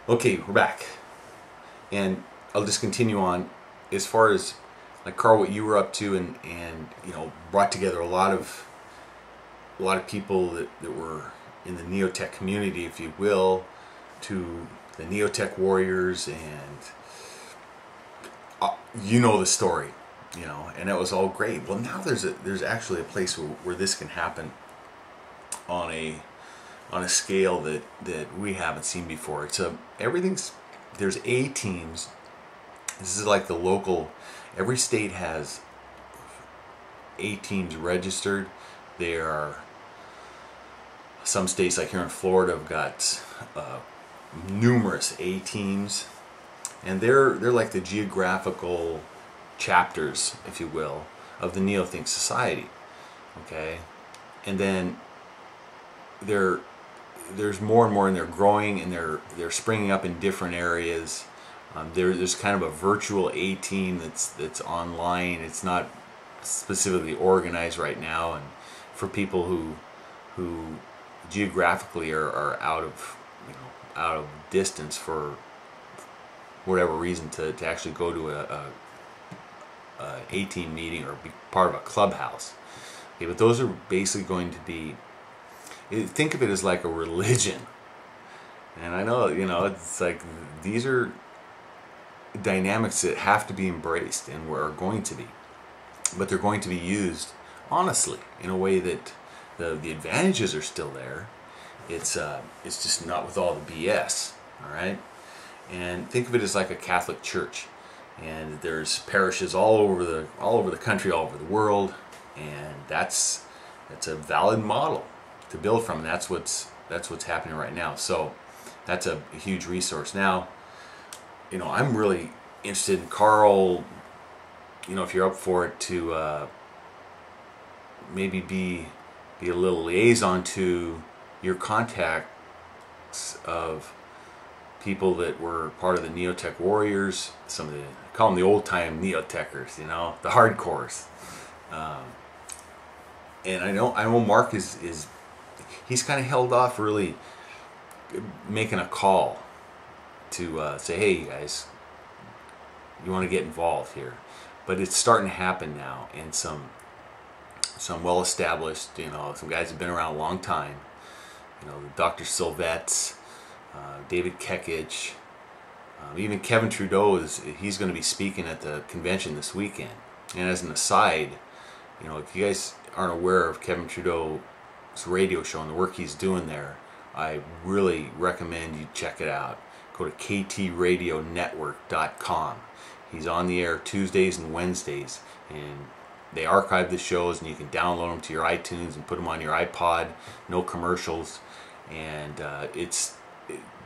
Okay, we're back, and I'll just continue on as far as like Carl, what you were up to, and brought together a lot of people that were in the Neotech community, if you will, to the Neotech warriors, and you know the story, and it was all great. Well, now there's actually a place where this can happen on a scale that we haven't seen before. There's A teams. This is like the local. Every state has A teams registered. There are some states, like here in Florida, have got numerous A teams, and they're like the geographical chapters, if you will, of the Neothink Society. Okay, and then there's more and more, and they're growing, and they're springing up in different areas. There's kind of a virtual A team that's online. It's not specifically organized right now, and for people who geographically are out of distance for whatever reason to actually go to a team meeting or be part of a clubhouse. Okay, but those are basically going to be, think of it as like a religion. And I know, it's like these are dynamics that have to be embraced and are going to be, but they're going to be used honestly in a way that the advantages are still there. It's just not with all the BS. All right, and think of it as like a Catholic church, and there's parishes all over the country, all over the world, and that's a valid model to build from. And that's what's happening right now. So that's a huge resource. Now, I'm really interested in Carl. If you're up for it, to maybe be a little liaison to your contacts of people that were part of the Neotech warriors. Some of I call them the old time Neotechers, the hardcores. And I know Mark is he's kind of held off really making a call to say, hey, you guys, you want to get involved here. But it's starting to happen now, and some well-established, some guys have been around a long time. Dr. Sylvets, David Kekich, even Kevin Trudeau he's going to be speaking at the convention this weekend. And as an aside, if you guys aren't aware of Kevin Trudeau's radio show and the work he's doing there, I really recommend you check it out. Go to ktradionetwork.com. He's on the air Tuesdays and Wednesdays, and they archive the shows, and you can download them to your iTunes and put them on your iPod. No commercials, and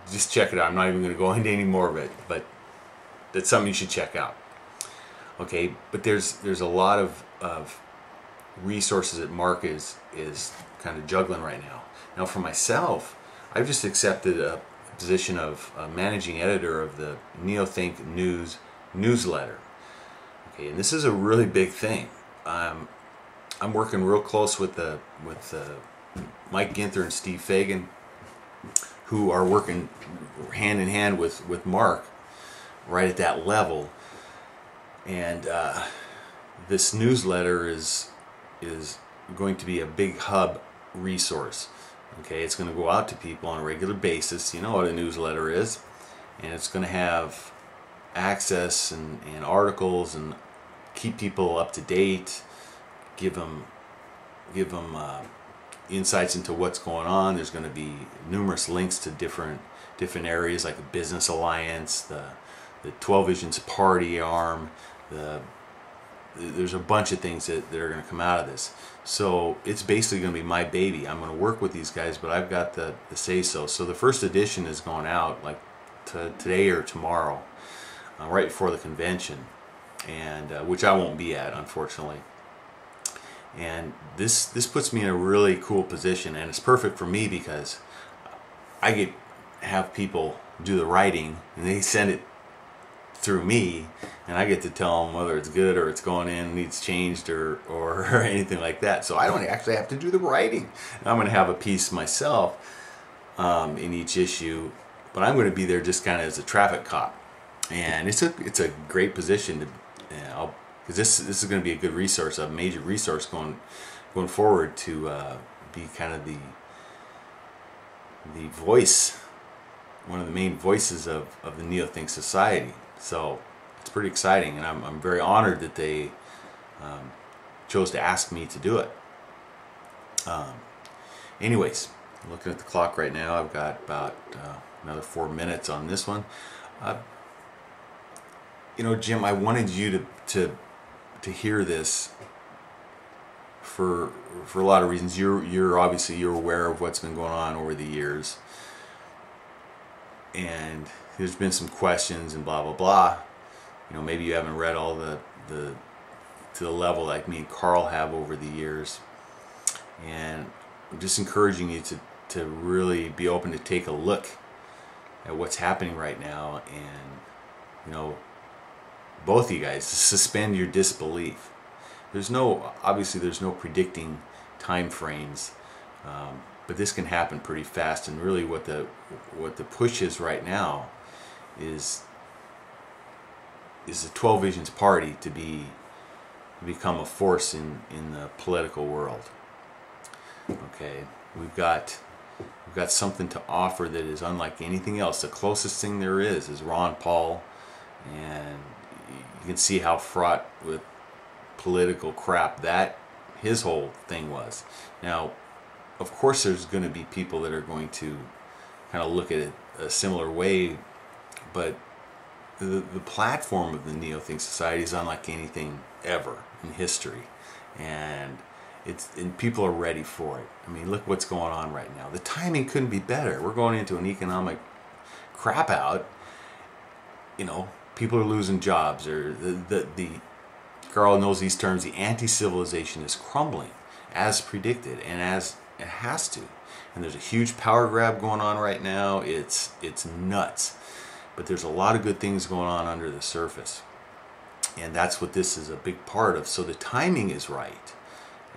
just check it out. I'm not even going to go into any more of it, but that's something you should check out. Okay, but there's a lot of resources that Mark is kind of juggling right now. Now, for myself, I've just accepted a position of managing editor of the Neothink News newsletter. Okay, and this is a really big thing. I'm working real close with Mike Ginther and Steve Fagan, who are working hand in hand with Mark right at that level. And this newsletter is going to be a big hub resource. Okay, it's going to go out to people on a regular basis. You know what a newsletter is, and it's going to have access and articles, and keep people up to date, give them insights into what's going on. There's going to be numerous links to different areas, like the Business Alliance, the 12 Visions Party arm. There's a bunch of things that are going to come out of this. So it's basically going to be my baby. I'm going to work with these guys, but I've got the say-so. So the first edition is going out like today or tomorrow, right before the convention, and which I won't be at, unfortunately. And this puts me in a really cool position, and it's perfect for me because I have people do the writing, and they send it through me, and I get to tell them whether it's good or it's going in, needs changed, or anything like that. So I don't actually have to do the writing. I'm going to have a piece myself in each issue, but I'm going to be there just kind of as a traffic cop, and it's a great position to, because this is going to be a good resource, a major resource going forward, to be kind of the voice, one of the main voices of the Neothink Society. So it's pretty exciting, and I'm very honored that they chose to ask me to do it. Anyways, looking at the clock right now, I've got about another 4 minutes on this one. Jim, I wanted you to hear this for a lot of reasons. You're obviously aware of what's been going on over the years, and there's been some questions and blah blah blah. Maybe you haven't read all the to the level like me and Carl have over the years, and I'm just encouraging you to really be open to take a look at what's happening right now, and both of you guys, suspend your disbelief. Obviously there's no predicting time frames, but this can happen pretty fast. And really what the push is right now is the 12 Visions Party to become a force in the political world. Okay, we've got something to offer that is unlike anything else. The closest thing there is Ron Paul, and you can see how fraught with political crap that his whole thing was. Now, of course, there's going to be people that are going to kind of look at it a similar way, but the platform of the Neothink Society is unlike anything ever in history, and people are ready for it. I mean, look what's going on right now. The timing couldn't be better. We're going into an economic crap out. People are losing jobs, or the Carl knows these terms. The anti-civilization is crumbling as predicted, and as it has to. And there's a huge power grab going on right now. It's nuts. But there's a lot of good things going on under the surface, and that's what this is a big part of. So the timing is right,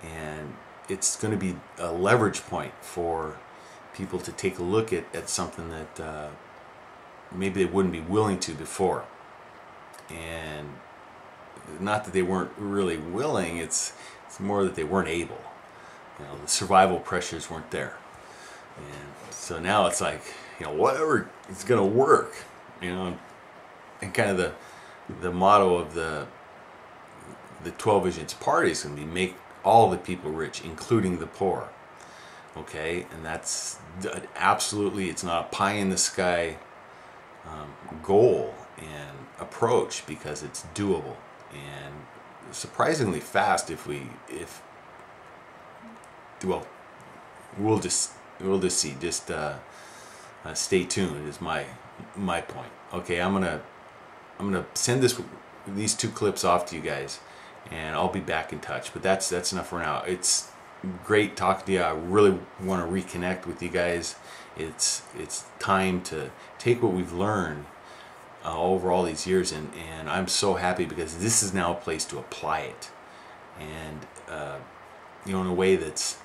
and it's going to be a leverage point for people to take a look at something that maybe they wouldn't be willing to before. And not that they weren't really willing, it's more that they weren't able. The survival pressures weren't there. And so now it's like, whatever, it's going to work. And kind of the motto of the 12 Visions Party is going to be make all the people rich, including the poor. Okay, and that's absolutely, it's not a pie in the sky goal and approach, because it's doable and surprisingly fast. We'll just see. Just stay tuned is my point. Okay, I'm gonna send these 2 clips off to you guys, and I'll be back in touch. But that's enough for now. It's great talking to you. I really want to reconnect with you guys. It's time to take what we've learned over all these years, and I'm so happy because this is now a place to apply it, and in a way it's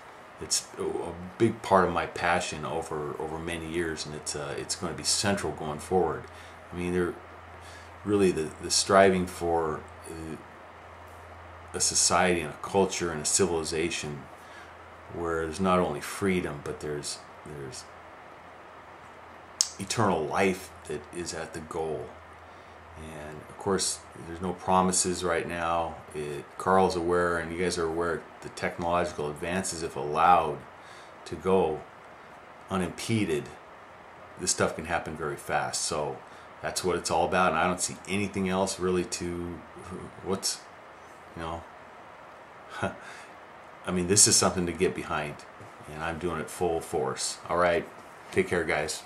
a big part of my passion over many years, and it's going to be central going forward. I mean, they're really the striving for a society and a culture and a civilization where there's not only freedom, but there's eternal life that is at the goal. And of course, there's no promises right now. Carl's aware, and you guys are aware, the technological advances, if allowed to go unimpeded, this stuff can happen very fast. So that's what it's all about, and I don't see anything else really to what's, I mean, this is something to get behind, and I'm doing it full force. All right, take care, guys.